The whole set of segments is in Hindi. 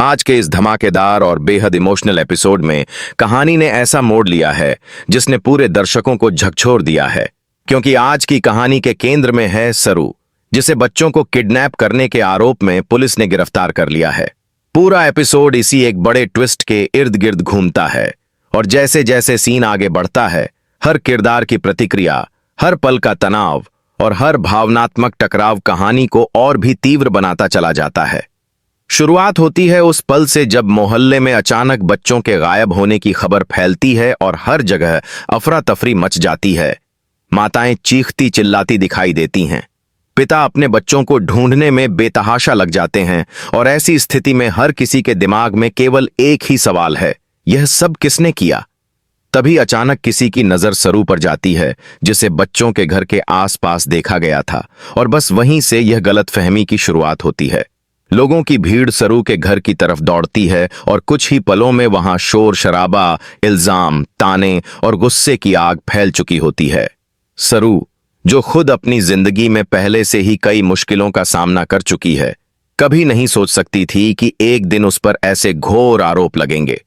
आज के इस धमाकेदार और बेहद इमोशनल एपिसोड में कहानी ने ऐसा मोड़ लिया है जिसने पूरे दर्शकों को झकझोर दिया है। क्योंकि आज की कहानी के केंद्र में है सरू, जिसे बच्चों को किडनैप करने के आरोप में पुलिस ने गिरफ्तार कर लिया है। पूरा एपिसोड इसी एक बड़े ट्विस्ट के इर्द गिर्द घूमता है और जैसे जैसे सीन आगे बढ़ता है, हर किरदार की प्रतिक्रिया, हर पल का तनाव और हर भावनात्मक टकराव कहानी को और भी तीव्र बनाता चला जाता है। शुरुआत होती है उस पल से जब मोहल्ले में अचानक बच्चों के गायब होने की खबर फैलती है और हर जगह अफरा तफरी मच जाती है। माताएं चीखती चिल्लाती दिखाई देती हैं, पिता अपने बच्चों को ढूंढने में बेतहाशा लग जाते हैं और ऐसी स्थिति में हर किसी के दिमाग में केवल एक ही सवाल है, यह सब किसने किया। तभी अचानक किसी की नजर सरू पर जाती है, जिसे बच्चों के घर के आसपास देखा गया था, और बस वहीं से यह गलतफहमी की शुरुआत होती है। लोगों की भीड़ सरू के घर की तरफ दौड़ती है और कुछ ही पलों में वहां शोर शराबा, इल्जाम, ताने और गुस्से की आग फैल चुकी होती है। सरू, जो खुद अपनी जिंदगी में पहले से ही कई मुश्किलों का सामना कर चुकी है, कभी नहीं सोच सकती थी कि एक दिन उस पर ऐसे घोर आरोप लगेंगे।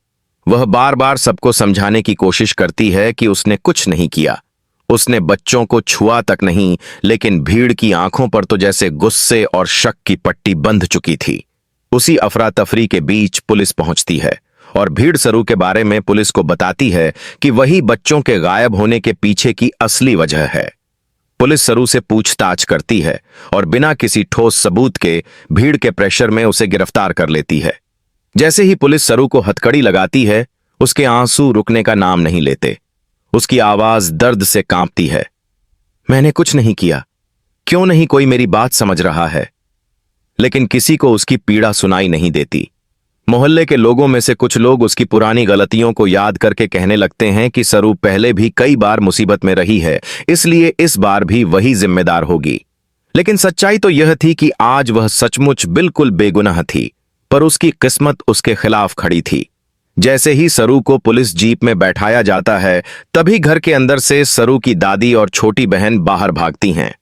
वह बार बार सबको समझाने की कोशिश करती है कि उसने कुछ नहीं किया, उसने बच्चों को छुआ तक नहीं, लेकिन भीड़ की आंखों पर तो जैसे गुस्से और शक की पट्टी बंध चुकी थी। उसी अफरा तफरी के बीच पुलिस पहुंचती है और भीड़ सरू के बारे में पुलिस को बताती है कि वही बच्चों के गायब होने के पीछे की असली वजह है। पुलिस सरू से पूछताछ करती है और बिना किसी ठोस सबूत के भीड़ के प्रेशर में उसे गिरफ्तार कर लेती है। जैसे ही पुलिस सरू को हथकड़ी लगाती है, उसके आंसू रुकने का नाम नहीं लेते। उसकी आवाज दर्द से कांपती है। मैंने कुछ नहीं किया, क्यों नहीं कोई मेरी बात समझ रहा है। लेकिन किसी को उसकी पीड़ा सुनाई नहीं देती। मोहल्ले के लोगों में से कुछ लोग उसकी पुरानी गलतियों को याद करके कहने लगते हैं कि सरू पहले भी कई बार मुसीबत में रही है, इसलिए इस बार भी वही जिम्मेदार होगी। लेकिन सच्चाई तो यह थी कि आज वह सचमुच बिल्कुल बेगुनाह थी, पर उसकी किस्मत उसके खिलाफ खड़ी थी। जैसे ही सरू को पुलिस जीप में बैठाया जाता है, तभी घर के अंदर से सरू की दादी और छोटी बहन बाहर भागती हैं।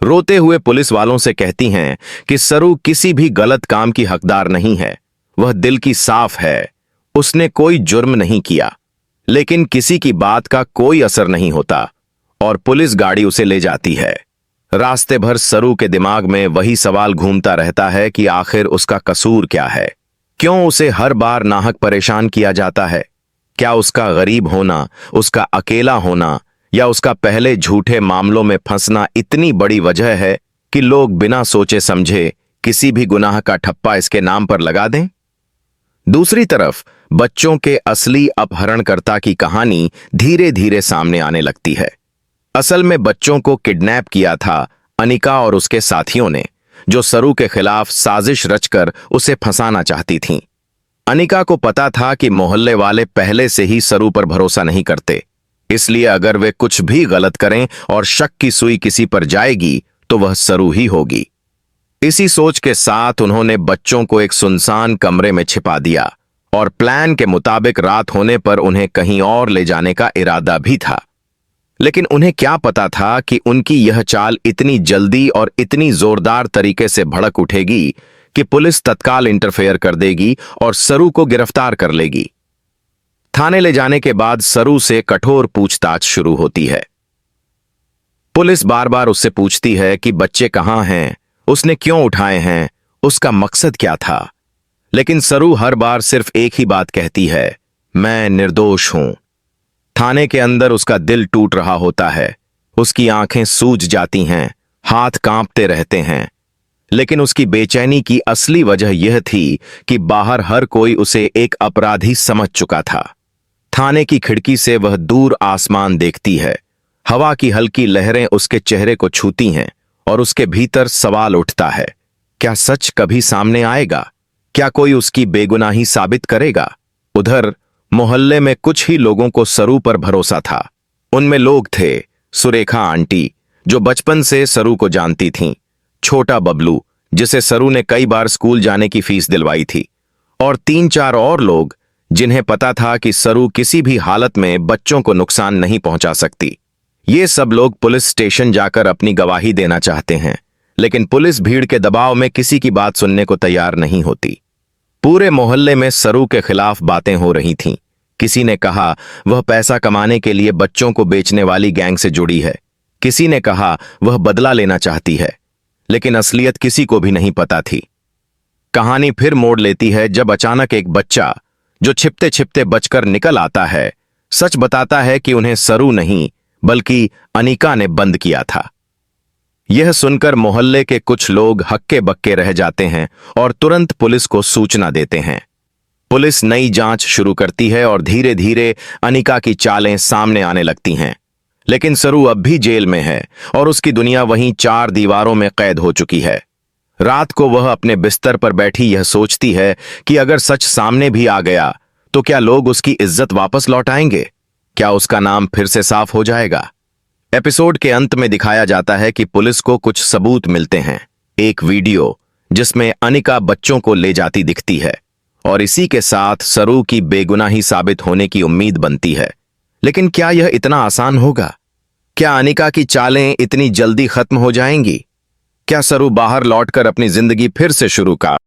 रोते हुए पुलिस वालों से कहती हैं कि सरू किसी भी गलत काम की हकदार नहीं है, वह दिल की साफ है, उसने कोई जुर्म नहीं किया। लेकिन किसी की बात का कोई असर नहीं होता और पुलिस गाड़ी उसे ले जाती है। रास्ते भर सरू के दिमाग में वही सवाल घूमता रहता है कि आखिर उसका कसूर क्या है, क्यों उसे हर बार नाहक परेशान किया जाता है। क्या उसका गरीब होना, उसका अकेला होना या उसका पहले झूठे मामलों में फंसना इतनी बड़ी वजह है कि लोग बिना सोचे समझे किसी भी गुनाह का ठप्पा इसके नाम पर लगा दें। दूसरी तरफ बच्चों के असली अपहरणकर्ता की कहानी धीरे धीरे सामने आने लगती है। असल में बच्चों को किडनैप किया था अनिका और उसके साथियों ने, जो सरू के खिलाफ साजिश रचकर उसे फंसाना चाहती थीं। अनिका को पता था कि मोहल्ले वाले पहले से ही सरू पर भरोसा नहीं करते, इसलिए अगर वे कुछ भी गलत करें और शक की सुई किसी पर जाएगी तो वह सरू ही होगी। इसी सोच के साथ उन्होंने बच्चों को एक सुनसान कमरे में छिपा दिया और प्लान के मुताबिक रात होने पर उन्हें कहीं और ले जाने का इरादा भी था। लेकिन उन्हें क्या पता था कि उनकी यह चाल इतनी जल्दी और इतनी जोरदार तरीके से भड़क उठेगी कि पुलिस तत्काल इंटरफेयर कर देगी और सरू को गिरफ्तार कर लेगी। थाने ले जाने के बाद सरू से कठोर पूछताछ शुरू होती है। पुलिस बार बार उससे पूछती है कि बच्चे कहाँ हैं, उसने क्यों उठाए हैं, उसका मकसद क्या था। लेकिन सरू हर बार सिर्फ एक ही बात कहती है, मैं निर्दोष हूं। थाने के अंदर उसका दिल टूट रहा होता है, उसकी आंखें सूज जाती हैं, हाथ कांपते रहते हैं। लेकिन उसकी बेचैनी की असली वजह यह थी कि बाहर हर कोई उसे एक अपराधी समझ चुका था। थाने की खिड़की से वह दूर आसमान देखती है, हवा की हल्की लहरें उसके चेहरे को छूती हैं और उसके भीतर सवाल उठता है, क्या सच कभी सामने आएगा? क्या कोई उसकी बेगुनाही साबित करेगा? उधर मोहल्ले में कुछ ही लोगों को सरू पर भरोसा था। उनमें लोग थे सुरेखा आंटी, जो बचपन से सरू को जानती थीं, छोटा बबलू, जिसे सरू ने कई बार स्कूल जाने की फीस दिलवाई थी, और 3-4 और लोग जिन्हें पता था कि सरू किसी भी हालत में बच्चों को नुकसान नहीं पहुंचा सकती। ये सब लोग पुलिस स्टेशन जाकर अपनी गवाही देना चाहते हैं, लेकिन पुलिस भीड़ के दबाव में किसी की बात सुनने को तैयार नहीं होती। पूरे मोहल्ले में सरू के खिलाफ बातें हो रही थीं। किसी ने कहा वह पैसा कमाने के लिए बच्चों को बेचने वाली गैंग से जुड़ी है। किसी ने कहा वह बदला लेना चाहती है, लेकिन असलियत किसी को भी नहीं पता थी। कहानी फिर मोड़ लेती है जब अचानक एक बच्चा, जो छिपते छिपते बचकर निकल आता है, सच बताता है कि उन्हें सरू नहीं बल्कि अनिका ने बंद किया था। यह सुनकर मोहल्ले के कुछ लोग हक्के बक्के रह जाते हैं और तुरंत पुलिस को सूचना देते हैं। पुलिस नई जांच शुरू करती है और धीरे धीरे अनिका की चालें सामने आने लगती हैं। लेकिन सरू अब भी जेल में है और उसकी दुनिया वहीं चार दीवारों में कैद हो चुकी है। रात को वह अपने बिस्तर पर बैठी यह सोचती है कि अगर सच सामने भी आ गया तो क्या लोग उसकी इज्जत वापस लौटाएंगे? क्या उसका नाम फिर से साफ हो जाएगा? एपिसोड के अंत में दिखाया जाता है कि पुलिस को कुछ सबूत मिलते हैं। एक वीडियो जिसमें अनिका बच्चों को ले जाती दिखती है और इसी के साथ सरू की बेगुनाही साबित होने की उम्मीद बनती है। लेकिन क्या यह इतना आसान होगा? क्या अनिका की चालें इतनी जल्दी खत्म हो जाएंगी? क्या सरू बाहर लौटकर अपनी जिंदगी फिर से शुरू कर